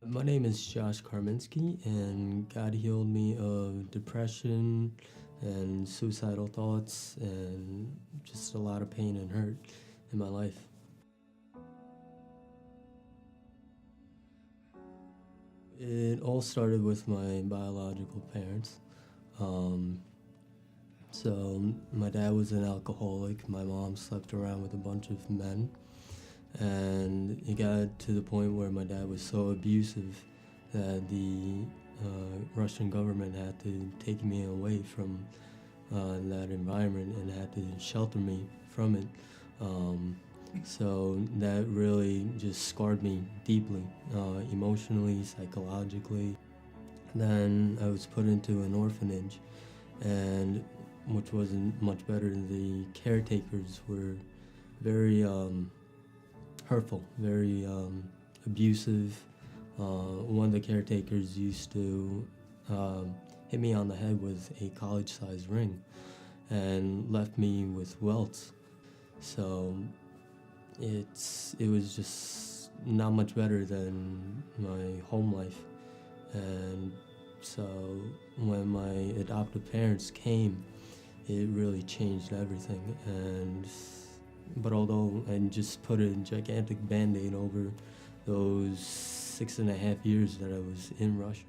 My name is Josh Karminski, and God healed me of depression and suicidal thoughts and just a lot of pain and hurt in my life. It all started with my biological parents. Um, so my dad was an alcoholic. My mom slept around with a bunch of men. And it got to the point where my dad was so abusive that the Russian government had to take me away from that environment and had to shelter me from it. So that really just scarred me deeply, emotionally, psychologically. Then I was put into an orphanage, and which wasn't much better. The caretakers were very hurtful, very abusive. One of the caretakers used to hit me on the head with a college-sized ring and left me with welts. So it was just not much better than my home life. And so when my adoptive parents came, it really changed everything. But although I just put a gigantic Band-Aid over those 6.5 years that I was in Russia.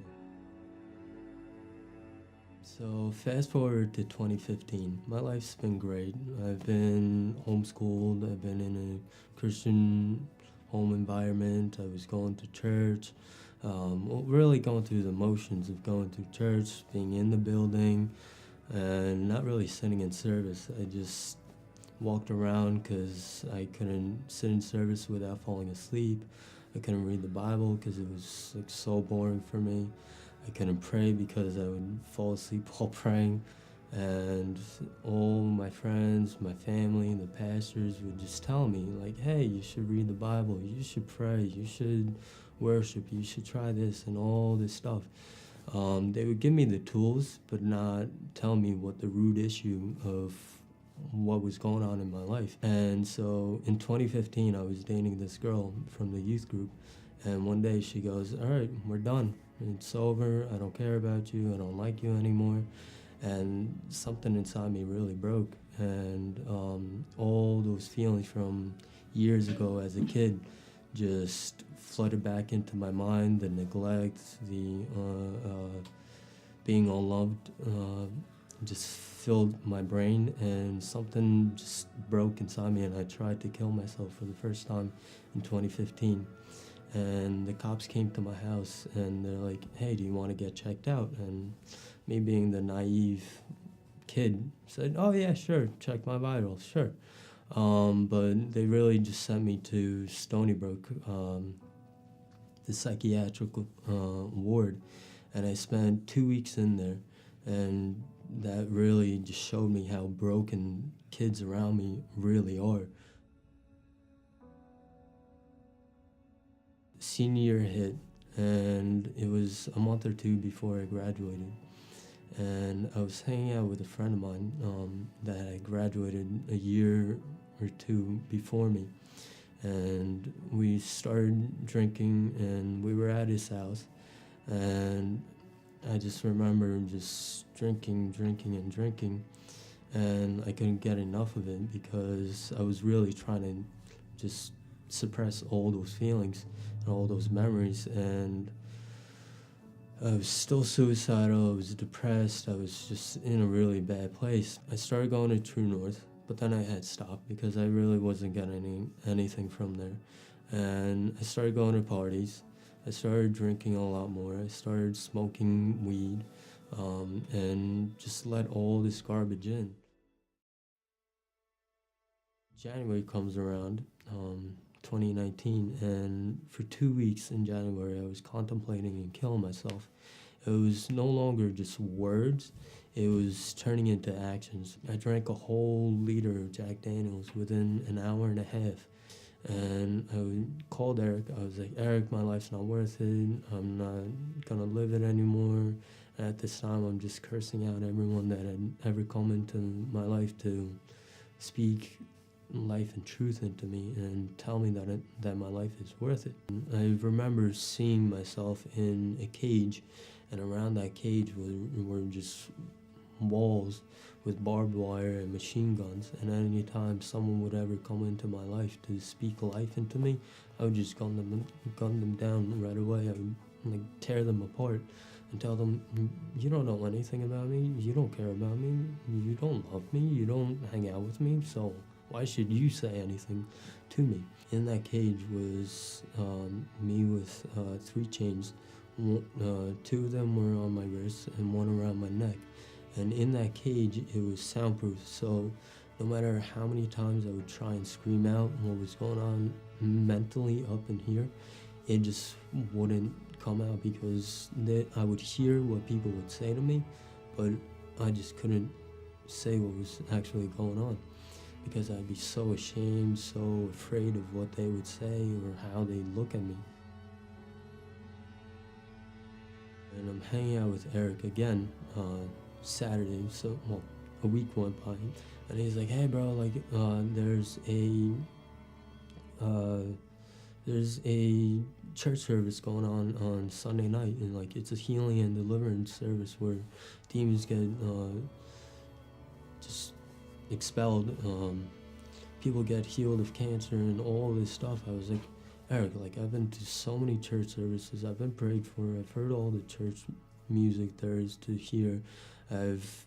So fast forward to 2015, my life's been great. I've been homeschooled, I've been in a Christian home environment, I was going to church, really going through the motions of going to church, being in the building, and not really sitting in service. I just walked around because I couldn't sit in service without falling asleep. I couldn't read the Bible because it was like so boring for me. I couldn't pray because I would fall asleep while praying. And all my friends, my family, the pastors would just tell me, like, hey, you should read the Bible, you should pray, you should worship, you should try this and all this stuff. They would give me the tools, but not tell me what the root issue of what was going on in my life. And so in 2015, I was dating this girl from the youth group, and one day she goes, all right, we're done. It's over. I don't care about you. I don't like you anymore. And something inside me really broke. And all those feelings from years ago as a kid just flooded back into my mind. The neglect, the being unloved, just filled my brain, and something just broke inside me, and I tried to kill myself for the first time in 2015. And the cops came to my house, and they're like, hey, do you want to get checked out? And me being the naive kid said, oh yeah, sure, check my vitals, sure. But they really just sent me to Stony Brook, the psychiatric ward, and I spent 2 weeks in there, and that really just showed me how broken kids around me really are. Senior year hit, and it was a month or two before I graduated. And I was hanging out with a friend of mine that had graduated a year or two before me. And we started drinking, and we were at his house. And I just remember just drinking, and drinking. And I couldn't get enough of it because I was really trying to just suppress all those feelings and all those memories. And I was still suicidal, I was depressed, I was just in a really bad place. I started going to True North, but then I had stopped because I really wasn't getting anything from there. And I started going to parties, I started drinking a lot more, I started smoking weed, and just let all this garbage in. January comes around, 2019, and for 2 weeks in January, I was contemplating and killing myself. It was no longer just words, it was turning into actions. I drank a whole liter of Jack Daniels within an hour and a half. And I called Eric. I was like, Eric, my life's not worth it. I'm not gonna live it anymore. At this time, I'm just cursing out everyone that had ever come into my life to speak life and truth into me and tell me that my life is worth it. And I remember seeing myself in a cage, and around that cage were just walls with barbed wire and machine guns, and any time someone would ever come into my life to speak life into me, I would just gun them down right away. I would like tear them apart and tell them, you don't know anything about me, you don't care about me, you don't love me, you don't hang out with me, so why should you say anything to me? In that cage was me with 3 chains. 2 of them were on my wrists and 1 around my neck. And in that cage, it was soundproof, so no matter how many times I would try and scream out what was going on mentally up in here, it just wouldn't come out because I would hear what people would say to me, but I just couldn't say what was actually going on because I'd be so ashamed, so afraid of what they would say or how they look at me. And I'm hanging out with Eric again Saturday, so well, a week went by, and he's like, "Hey, bro, like, there's a church service going on Sunday night, and like it's a healing and deliverance service where demons get just expelled, people get healed of cancer and all this stuff." I was like, "Eric, like I've been to so many church services, I've been prayed for, I've heard all the church music there is to hear, I've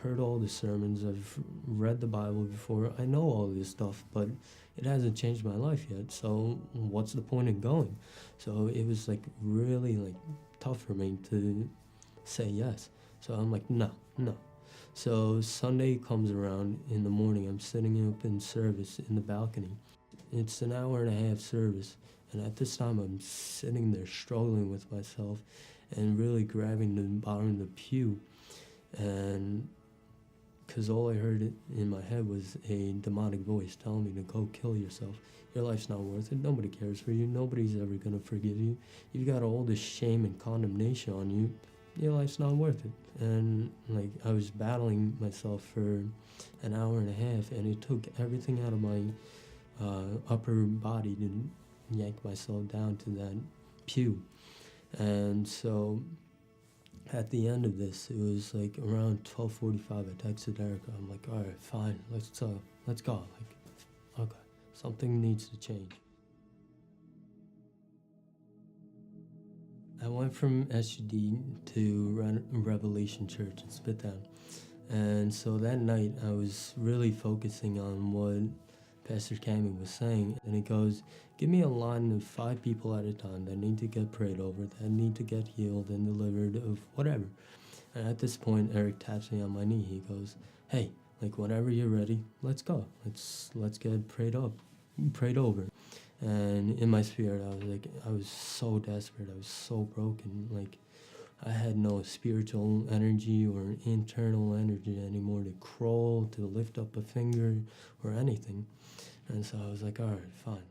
heard all the sermons, I've read the Bible before, I know all this stuff, but it hasn't changed my life yet, so what's the point in going?" So it was like really like tough for me to say yes. So I'm like, no. So Sunday comes around in the morning, I'm sitting up in service in the balcony. It's an hour and a half service, and at this time I'm sitting there struggling with myself and really grabbing the bottom of the pew, and because all I heard in my head was a demonic voice telling me to go kill yourself. Your life's not worth it. Nobody cares for you. Nobody's ever going to forgive you. You've got all this shame and condemnation on you. Your life's not worth it. And like I was battling myself for an hour and a half, and it took everything out of my upper body to yank myself down to that pew. And so at the end of this, it was like around 12:45. I texted Erica. I'm like, "All right, fine, let's go. Like, okay, something needs to change." I went from SUD to Revelation Church in Spittown, and so that night I was really focusing on what Pastor Cam was saying, and he goes, "Give me a line of 5 people at a time that need to get prayed over, that need to get healed and delivered of whatever." And at this point, Eric taps me on my knee. He goes, "Hey, like whenever you're ready, let's go. Let's get prayed over." And in my spirit, I was so desperate. I was so broken. Like I had no spiritual energy or internal energy anymore to crawl, to lift up a finger or anything. And so I was like, all right, fine.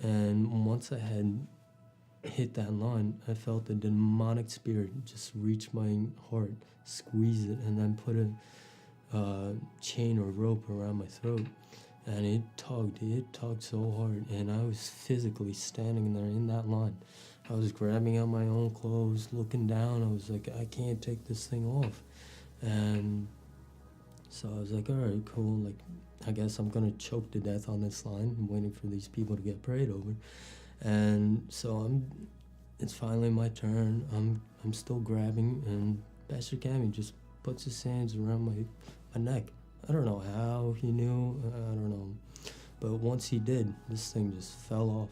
And once I had hit that line, I felt the demonic spirit just reach my heart, squeeze it, and then put a chain or rope around my throat. And it tugged so hard, and I was physically standing there in that line. I was grabbing out my own clothes, looking down. I was like, I can't take this thing off. And so I was like, all right, cool. Like, I guess I'm going to choke to death on this line. I'm waiting for these people to get prayed over. And so it's finally my turn. I'm still grabbing, and Pastor Cam just puts his hands around my neck. I don't know how he knew, I don't know. But once he did, this thing just fell off.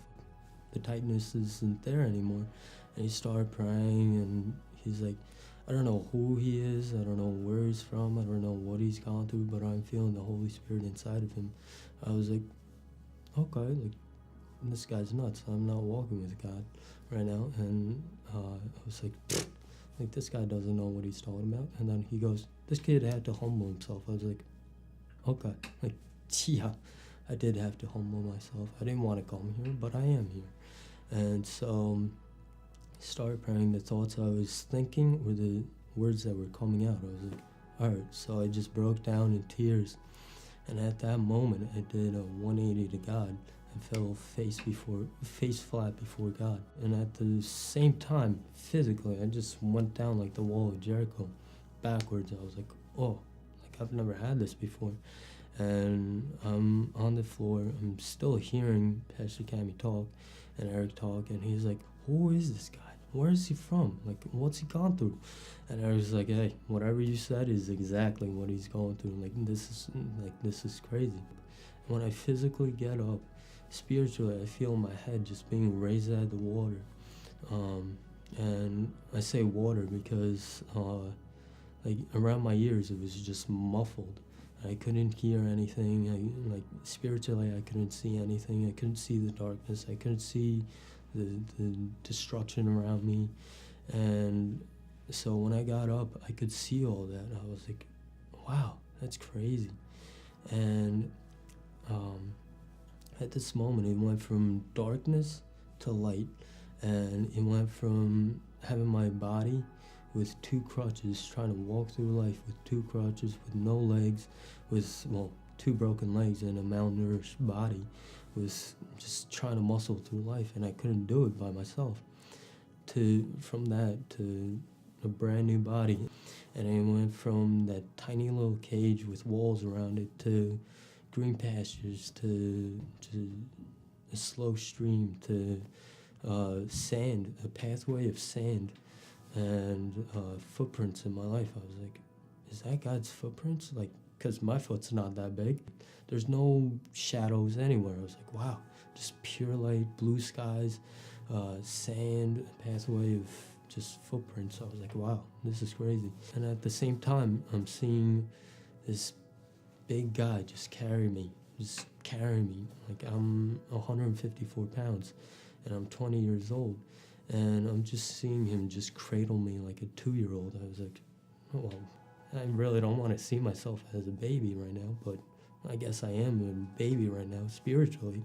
The tightness isn't there anymore. And he started praying, and he's like, I don't know who he is, I don't know where he's from, I don't know what he's gone through, but I'm feeling the Holy Spirit inside of him. I was like, okay, like, this guy's nuts. I'm not walking with God right now. And I was like, this guy doesn't know what he's talking about. And then he goes, this kid had to humble himself. I was like, okay, like, yeah, I did have to humble myself. I didn't want to come here, but I am here. And so I started praying. The thoughts I was thinking were the words that were coming out. I was like, all right. So I just broke down in tears, And at that moment, I did a 180 to God and fell face flat before God. And at the same time, physically, I just went down like the wall of Jericho, backwards. I was like, oh, like I've never had this before. And I'm on the floor. I'm still hearing Pastor Cam talk and Eric talk, and he's like, who is this guy? Where is he from? Like, what's he gone through? And I was like, hey, whatever you said is exactly what he's going through. Like, this is crazy. When I physically get up, spiritually, I feel my head just being raised out of the water. And I say water because, like, around my ears, it was just muffled. I couldn't hear anything. Like, spiritually, I couldn't see anything. I couldn't see the darkness. I couldn't see the destruction around me. And so when I got up, I could see all that. I was like, wow, that's crazy. And at this moment, it went from darkness to light. And it went from having my body with 2 crutches, trying to walk through life with 2 crutches, with no legs, with, well, 2 broken legs and a malnourished body, was just trying to muscle through life, and I couldn't do it by myself. From that to a brand new body, and I went from that tiny little cage with walls around it to green pastures, to a slow stream, to sand, a pathway of sand, and footprints in my life. I was like, is that God's footprints? Like, because my foot's not that big. There's no shadows anywhere. I was like, wow, just pure light, blue skies, sand, a pathway of just footprints. I was like, wow, this is crazy. And at the same time, I'm seeing this big guy just carry me. Like, I'm 154 pounds, and I'm 20 years old. And I'm just seeing him just cradle me like a 2-year-old. I was like, oh, well, I really don't want to see myself as a baby right now, but I guess I am a baby right now, spiritually.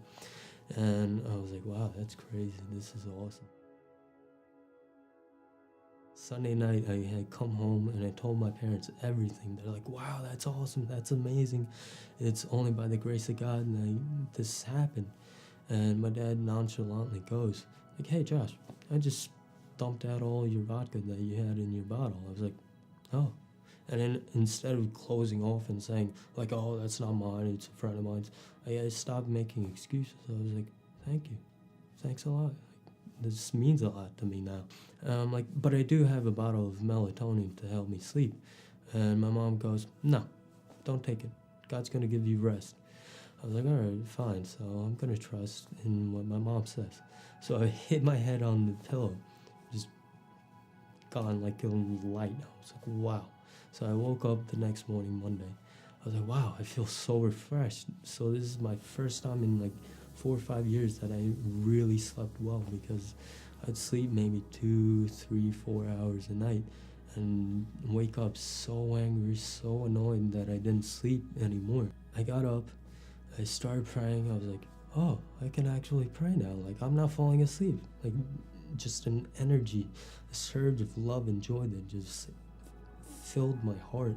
And I was like, wow, that's crazy. This is awesome. Sunday night, I had come home and I told my parents everything. They're like, wow, that's awesome. That's amazing. It's only by the grace of God this happened. And my dad nonchalantly goes, like, hey, Josh, I just dumped out all your vodka that you had in your bottle. I was like, oh. And then instead of closing off and saying, like, oh, that's not mine, it's a friend of mine's, I stopped making excuses. I was like, thank you. Thanks a lot. Like, this means a lot to me now. But I do have a bottle of melatonin to help me sleep. And my mom goes, no, don't take it. God's going to give you rest. I was like, all right, fine. So I'm going to trust in what my mom says. So I hit my head on the pillow, just gone like a light. I was like, wow. So I woke up the next morning, Monday. I was like, wow, I feel so refreshed. So this is my first time in like 4 or 5 years that I really slept well, because I'd sleep maybe 2, 3, 4 hours a night and wake up so angry, so annoyed that I didn't sleep anymore. I got up, I started praying. I was like, oh, I can actually pray now. Like, I'm not falling asleep. Like, just an energy, a surge of love and joy that just filled my heart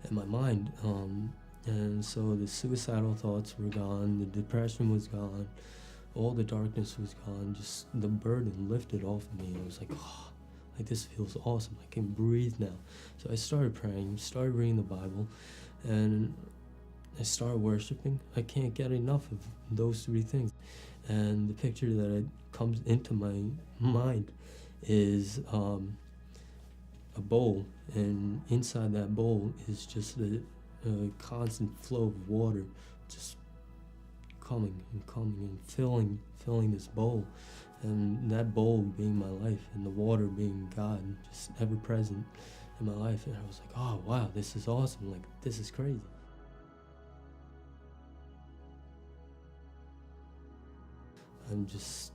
and my mind. And so the suicidal thoughts were gone, the depression was gone, all the darkness was gone, just the burden lifted off of me. I was like, oh, like, this feels awesome. I can breathe now. So I started praying, started reading the Bible, and I started worshiping. I can't get enough of those 3 things. And the picture that comes into my mind is a bowl, and inside that bowl is just a constant flow of water, just coming and filling this bowl, and that bowl being my life, and the water being God, just ever present in my life. And I was like, oh wow, this is awesome. Like, this is crazy. I'm just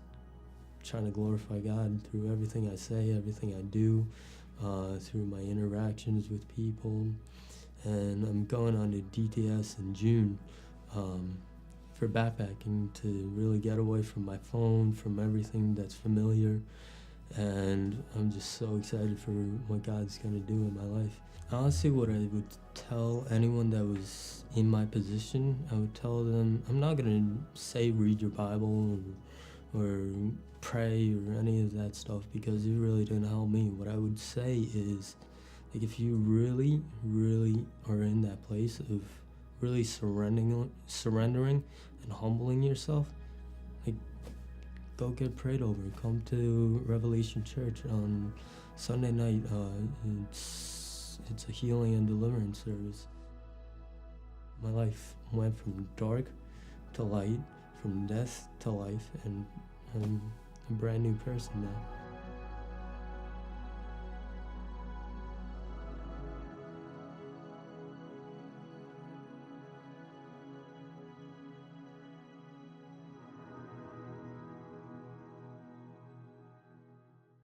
trying to glorify God through everything I say, everything I do, through my interactions with people. And I'm going on to DTS in June for backpacking, to really get away from my phone, from everything that's familiar, and I'm just so excited for what God's gonna do in my life. Honestly, what I would tell anyone that was in my position, I would tell them, I'm not gonna say read your Bible or pray or any of that stuff, because it really didn't help me. What I would say is, like, if you really, really are in that place of really surrendering and humbling yourself, like, go get prayed over. Come to Revelation Church on Sunday night. It's a healing and deliverance service. My life went from dark to light, from death to life, and I'm a brand new person now.